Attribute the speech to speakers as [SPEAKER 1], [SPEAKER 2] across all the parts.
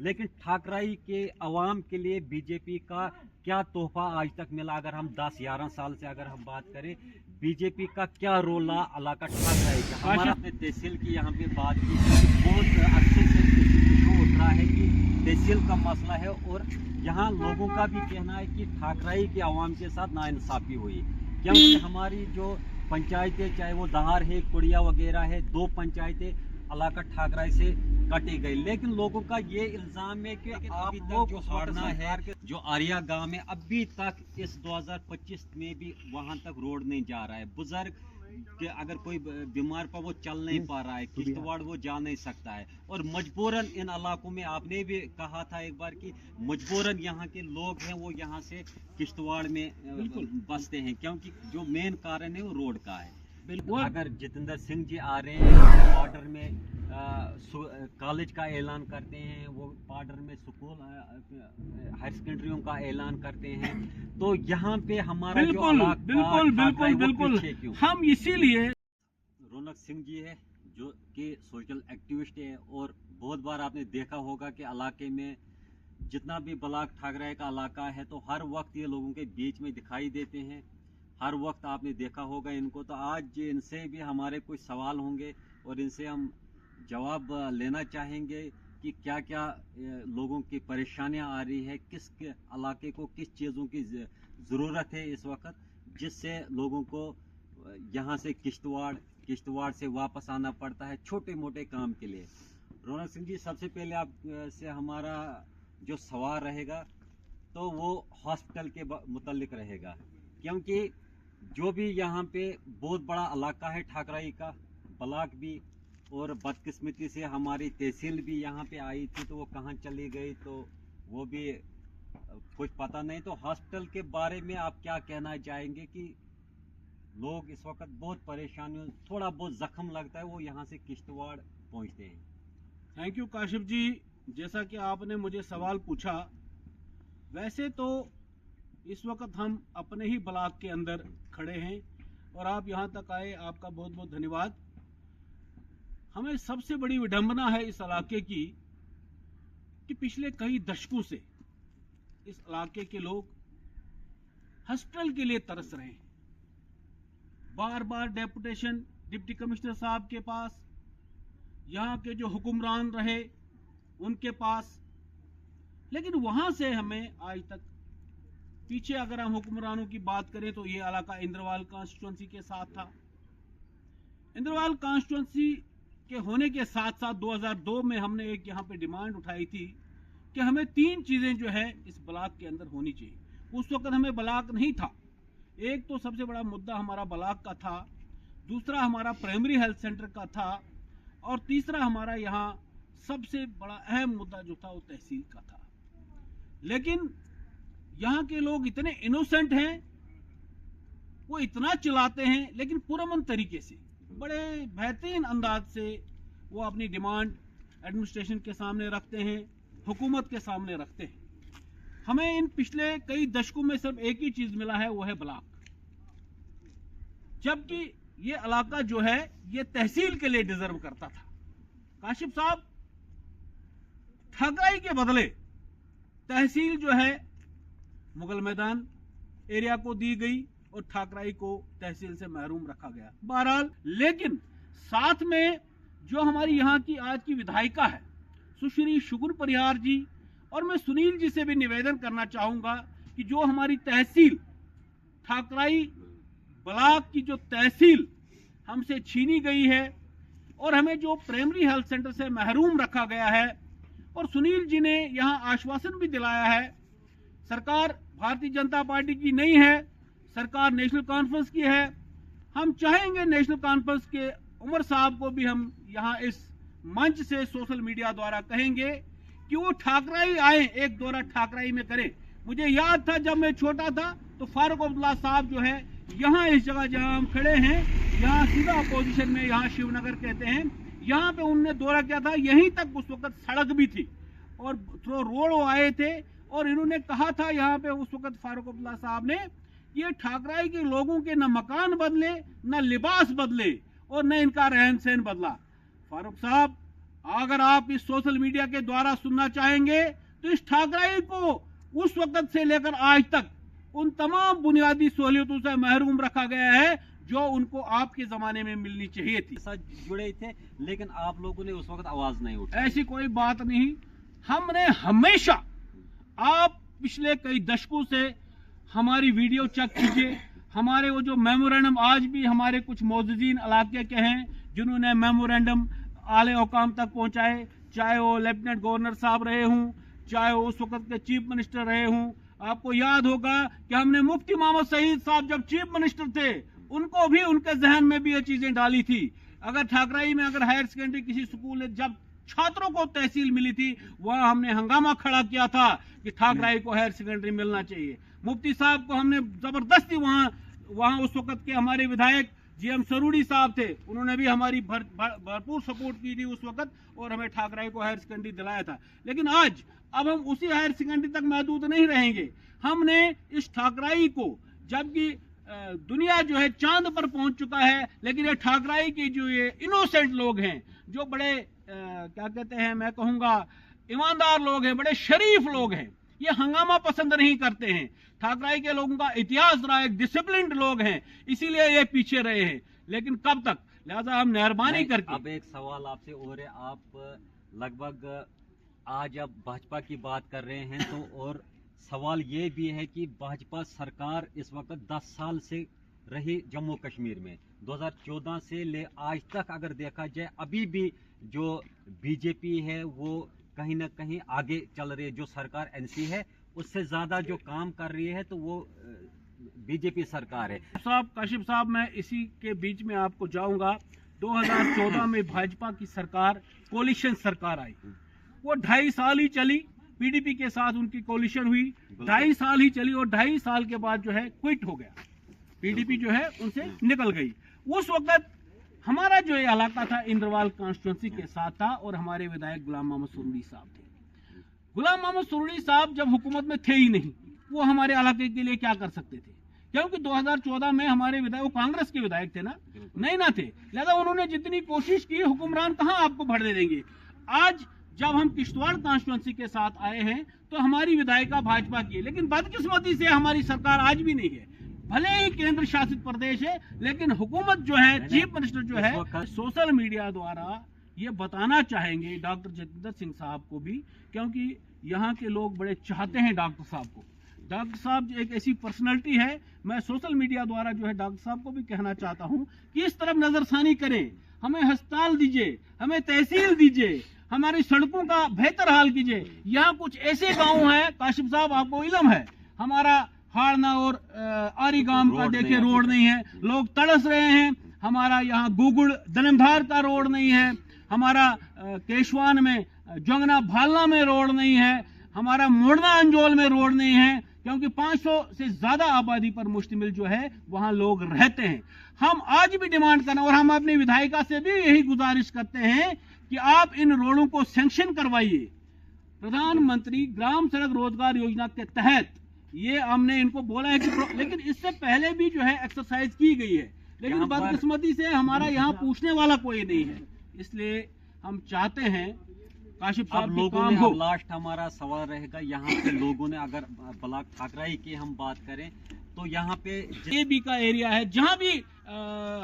[SPEAKER 1] लेकिन ठाकराई के अवाम के लिए बीजेपी का क्या तोहफा आज तक मिला? अगर हम 10-11 साल से अगर हम बात करें, बीजेपी का क्या रोल रहा इलाका ठाकराई का? हमारा अपने तहसील की यहाँ पे बात की, बहुत अच्छे से इशू उठ रहा है कि तहसील का मसला है और यहाँ लोगों का भी कहना है कि ठाकराई के अवाम के साथ नाइंसाफी हुई, क्योंकि हमारी जो पंचायतें, चाहे वो दहार है, कुड़िया वगैरह है, 2 पंचायतें इलाका ठाकराई से कटी गई। लेकिन लोगों का ये इल्जाम है कि अभी तक जो हाड़ना है, जो आर्या गांव में, अभी तक इस 2025 में भी वहां तक रोड नहीं जा रहा है। बुजुर्ग कि अगर कोई बीमार पर वो चल नहीं पा रहा है, किश्तवाड़ वो जा नहीं सकता है, और मजबूरन इन इलाकों में, आपने भी कहा था एक बार कि मजबूरन यहाँ के लोग हैं वो यहाँ से किश्तवाड़ में बसते हैं, क्योंकि जो मेन कारण है वो रोड का है। बिल्कुल, अगर जितेंद्र सिंह जी आ रहे हैं बॉर्डर में, कॉलेज का ऐलान करते हैं, वो बॉर्डर में स्कूल हायर सेकेंडरियों का ऐलान करते हैं, तो यहाँ पे हमारा
[SPEAKER 2] बिल्कुल हम इसीलिए
[SPEAKER 1] रौनक सिंह जी है जो कि सोशल एक्टिविस्ट है, और बहुत बार आपने देखा होगा कि इलाके में जितना भी ब्लॉक ठाकराई का इलाका है तो हर वक्त ये लोगों के बीच में दिखाई देते हैं, हर वक्त आपने देखा होगा इनको। तो आज इनसे भी हमारे कुछ सवाल होंगे और इनसे हम जवाब लेना चाहेंगे कि क्या क्या लोगों की परेशानियां आ रही है, किस इलाके को किस चीज़ों की ज़रूरत है इस वक्त, जिससे लोगों को यहाँ से किश्तवाड़ से वापस आना पड़ता है छोटे मोटे काम के लिए। रौनक सिंह जी, सबसे पहले आप से हमारा जो सवाल रहेगा तो वो हॉस्पिटल के मुतल्लिक रहेगा, क्योंकि जो भी यहाँ पे बहुत बड़ा इलाका है ठाकराई का, ब्लॉक भी, और बदकिस्मती से हमारी तहसील भी यहाँ पे आई थी तो वो कहाँ चली गई तो वो भी कुछ पता नहीं। तो हॉस्पिटल के बारे में आप क्या कहना चाहेंगे कि लोग इस वक्त बहुत परेशानी, थोड़ा बहुत जख्म लगता है, वो यहाँ से किश्तवाड़ पहुँचते हैं?
[SPEAKER 2] थैंक यू काशिफ जी, जैसा कि आपने मुझे सवाल पूछा, वैसे तो इस वक्त हम अपने ही ब्लॉक के अंदर खड़े हैं और आप यहाँ तक आए, आपका बहुत बहुत धन्यवाद। हमें सबसे बड़ी विडंबना है इस इलाके की कि पिछले कई दशकों से इस इलाके के लोग हॉस्पिटल के लिए तरस रहे हैं। बार बार डेपुटेशन डिप्टी कमिश्नर साहब के पास, यहाँ के जो हुक्मरान रहे उनके पास, लेकिन वहां से हमें आज तक, पीछे अगर हम हुक्मरानों की बात करें तो ये इलाका इंद्रवाल कॉन्स्टिट्यूंसी के साथ था। इंद्रवाल कॉन्स्टिट्यूंसी के होने के साथ साथ 2002 में हमने एक यहाँ पे डिमांड उठाई थी कि हमें 3 चीजें जो है इस ब्लॉक के अंदर होनी चाहिए। उस वक्त हमें ब्लॉक नहीं था। एक तो सबसे बड़ा मुद्दा हमारा ब्लॉक का था, दूसरा हमारा प्राइमरी हेल्थ सेंटर का था, और तीसरा हमारा यहाँ सबसे बड़ा अहम मुद्दा जो था वो तहसील का था। लेकिन यहाँ के लोग इतने इनोसेंट हैं, वो इतना चिल्लाते हैं, लेकिन पुरअमन तरीके से, बड़े बेहतरीन अंदाज से वो अपनी डिमांड एडमिनिस्ट्रेशन के सामने रखते हैं, हुकूमत के सामने रखते हैं। हमें इन पिछले कई दशकों में सिर्फ एक ही चीज मिला है, वो है ब्लॉक, जबकि ये इलाका जो है ये तहसील के लिए डिजर्व करता था। काशिफ साहब, ठाकराई के बदले तहसील जो है मुगल मैदान एरिया को दी गई और ठाकराई को तहसील से महरूम रखा गया। बहरहाल, लेकिन साथ में जो हमारी यहाँ की आज की विधायिका है सुश्री शुकुर परिहार जी, और मैं सुनील जी से भी निवेदन करना चाहूंगा कि जो हमारी तहसील ठाकराई ब्लॉक की जो तहसील हमसे छीनी गई है और हमें जो प्राइमरी हेल्थ सेंटर से महरूम रखा गया है, और सुनील जी ने यहाँ आश्वासन भी दिलाया है, सरकार भारतीय जनता पार्टी की नहीं है, सरकार नेशनल कॉन्फ्रेंस की है। हम चाहेंगे नेशनल कॉन्फ्रेंस के उमर साहब को भी हम यहाँ इस मंच से सोशल मीडिया द्वारा कहेंगे कि वो ठाकराई आए, एक दौरा ठाकराई में करें। मुझे याद था जब मैं छोटा था तो फारूक अब्दुल्ला साहब जो है यहाँ इस जगह जहाँ हम खड़े हैं, यहाँ सीधा अपोजिशन में, यहाँ शिवनगर कहते हैं, यहाँ पे उन्होंने दौरा किया था। यहीं तक उस वक्त सड़क भी थी और थ्रो रोड आए थे, और इन्होंने कहा था यहाँ पे उस वक्त फारूक अब्दुल्ला साहब ने, ये ठाकराई के लोगों के न मकान बदले, न लिबास बदले, और न इनका रहन सहन बदला। फारूक साहब, अगर आप इस सोशल मीडिया के द्वारा सुनना चाहेंगे तो इस ठाकराई को उस वक्त से लेकर आज तक उन तमाम बुनियादी सहूलियतों से महरूम रखा गया है जो उनको आपके जमाने में मिलनी चाहिए थी।
[SPEAKER 1] साथ जुड़े थे, लेकिन आप लोगों ने उस वक्त आवाज नहीं उठाई।
[SPEAKER 2] ऐसी कोई बात नहीं। हमने हमेशा, आप पिछले कई दशकों से हमारी वीडियो चेक कीजिए, हमारे वो जो मेमोरेंडम आज भी हमारे कुछ मौजूदीन इलाके के हैं जिन्होंने मेमोरेंडम आले औकाम तक पहुंचाए, चाहे वो लेफ्टिनेंट गवर्नर साहब रहे हों, चाहे वो उस वक्त के चीफ मिनिस्टर रहे हों। आपको याद होगा कि हमने मुफ्ती मोहम्मद सईद साहब जब चीफ मिनिस्टर थे उनको भी उनके जहन में भी ये चीजें डाली थी। अगर ठाकराई में अगर हायर सेकेंडरी किसी स्कूल में जब छात्रों को तहसील मिली थी वहां हमने हंगामा खड़ा किया था कि ठाकराई को हायर सेकेंडरी मिलना चाहिए। मुफ्ती साहब को हमने जबरदस्ती वहां उस वक्त के हमारे विधायक जीएम सरूड़ी साहब थे, उन्होंने भी हमारी भरपूर सपोर्ट की थी उस वक्त और हमें ठाकराई को हायर सेकेंडरी दिलाया था। लेकिन आज अब हम उसी हायर सेकेंडरी तक महदूद नहीं रहेंगे। हमने इस ठाकराई को, जबकि दुनिया जो है चांद पर पहुंच चुका है, लेकिन ये ठाकराई के जो ये इनोसेंट लोग हैं, जो बड़े क्या कहते हैं, मैं कहूंगा ईमानदार लोग हैं, बड़े शरीफ लोग हैं, ये हंगामा पसंद नहीं करते हैं। ठाकराई के लोगों का इतिहास रहा है, डिसिप्लिन्ड लोग हैं, इसीलिए ये पीछे रहे हैं। लेकिन कब तक, लिहाजा हम मेहरबानी करके।
[SPEAKER 1] अब एक सवाल आपसे और है, आप लगभग आज अब भाजपा की बात कर रहे हैं तो और सवाल ये भी है कि भाजपा सरकार इस वक्त 10 साल से रही जम्मू कश्मीर में, 2014 से ले आज तक अगर देखा जाए अभी भी जो बीजेपी है वो कहीं ना कहीं आगे चल रही है। जो सरकार एनसी है उससे ज्यादा जो काम कर रही है तो वो बीजेपी सरकार है।
[SPEAKER 2] काशिफ साहब, मैं इसी के बीच में आपको जाऊंगा। 2014 में भाजपा की सरकार, कोलिशन सरकार आई, वो 2.5 साल ही चली, पीडीपी के साथ उनकी कोलिशन हुई, 2.5 साल ही चली और 2.5 साल के बाद जो है क्विट हो गया, पीडीपी जो है उनसे निकल गई। उस वक्त हमारा जो ये इलाका था इंद्रवाल कॉन्स्टिट्यूंसी के साथ था और हमारे विधायक गुलाम मोहम्मद सुरूरी साहब थे। गुलाम मोहम्मद सुरूरी साहब जब हुकूमत में थे ही नहीं, वो हमारे इलाके के लिए क्या कर सकते थे, क्योंकि 2014 में हमारे विधायक, वो कांग्रेस के विधायक थे ना, नहीं ना थे, लिहाजा उन्होंने जितनी कोशिश की, हुक्मरान कहाँ आपको बढ़ने देंगे। आज जब हम किश्तवाड़ कॉन्स्टिट्यूंसी के साथ आए हैं तो हमारी विधायिका भाजपा की है, लेकिन बदकिस्मती से हमारी सरकार आज भी नहीं है। भले ही केंद्र शासित प्रदेश है, लेकिन हुकूमत जो है, चीफ मिनिस्टर जो है, सोशल मीडिया द्वारा ये बताना चाहेंगे डॉक्टर जतिंदर सिंह साहब को भी, क्योंकि यहाँ के लोग बड़े चाहते हैं डॉक्टर साहब को। डॉक्टर साहब एक ऐसी पर्सनैलिटी है, मैं सोशल मीडिया द्वारा जो है डॉक्टर साहब को भी कहना चाहता हूँ कि इस तरफ नजरसानी करें, हमें अस्पताल दीजिए, हमें तहसील दीजिए, हमारी सड़कों का बेहतर हाल कीजिए। यहाँ कुछ ऐसे गांव हैं, काशिफ साहब आपको इल्म है, हमारा हाड़ना और आरी गांव का देखिए रोड नहीं है, लोग तड़स रहे हैं। हमारा यहाँ गुगुड़ दनमधार का रोड नहीं है, हमारा केशवान में जोंगना भालना में रोड नहीं है, हमारा मोड़ना अंजोल में रोड नहीं है, क्योंकि 500 से ज्यादा आबादी पर मुश्तमिल जो है वहां लोग रहते हैं। हम आज भी डिमांड करना और हम अपनी विधायिका से भी यही गुजारिश करते हैं कि आप इन रोडों को सैंक्शन करवाइए। प्रधानमंत्री ग्राम सड़क रोजगार योजना के तहत ये हमने इनको बोला है कि, लेकिन इससे पहले भी जो है एक्सरसाइज की गई है, लेकिन बदकिस्मती से हमारा यहाँ पूछने वाला कोई नहीं है। इसलिए हम चाहते हैं काशिफ साहब
[SPEAKER 1] लोगों ने, लास्ट हमारा सवाल रहेगा, यहाँ पे लोगों ने, अगर ब्लॉक ठाकराई की हम बात करें तो यहाँ पे
[SPEAKER 2] जेबी का एरिया है, जहाँ भी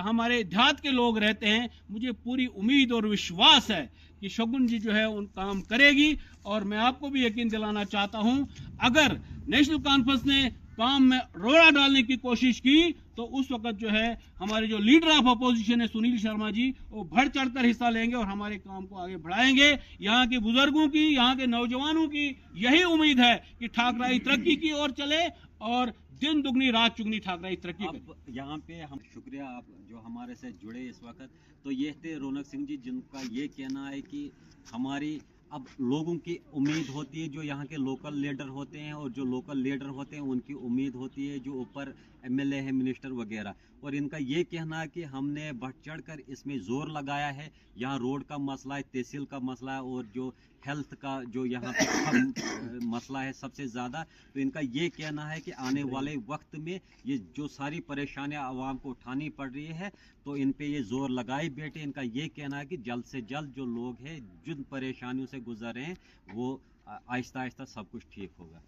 [SPEAKER 2] हमारे देहात के लोग रहते हैं, मुझे पूरी उम्मीद और विश्वास है कि शगुन जी जो है उन काम करेगी। और मैं आपको भी यकीन दिलाना चाहता हूं, अगर नेशनल कॉन्फ्रेंस ने काम में रोड़ा डालने की कोशिश की तो उस वक्त जो है हमारे जो लीडर ऑफ अपोजिशन है सुनील शर्मा जी, वो बढ़ चढ़कर हिस्सा लेंगे और हमारे काम को आगे बढ़ाएंगे। यहाँ के बुजुर्गों की, यहाँ के नौजवानों की यही उम्मीद है कि ठाकराई तरक्की की ओर चले और दिन दुगनी रात चुगनी ठाकराई तरक्की करे।
[SPEAKER 1] यहाँ पे हम शुक्रिया आप जो हमारे से जुड़े इस वक्त। तो ये थे रौनक सिंह जी, जिनका ये कहना है कि हमारी अब लोगों की उम्मीद होती है, जो यहाँ के लोकल लीडर होते हैं और जो लोकल लीडर होते हैं उनकी उम्मीद होती है जो ऊपर एमएलए है, मिनिस्टर वगैरह। और इनका ये कहना है कि हमने बढ़ चढ़ कर इसमें जोर लगाया है। यहाँ रोड का मसला है, तहसील का मसला है और जो हेल्थ का जो यहाँ पे मसला है सबसे ज़्यादा। तो इनका ये कहना है कि आने वाले वक्त में ये जो सारी परेशानियाँ आवाम को उठानी पड़ रही है तो इन पे ये जोर लगाए बेटे। इनका ये कहना है कि जल्द से जल्द जो लोग हैं जिन परेशानियों से गुजर रहे हैं वो आहिस्ता आहिस्ता सब कुछ ठीक होगा।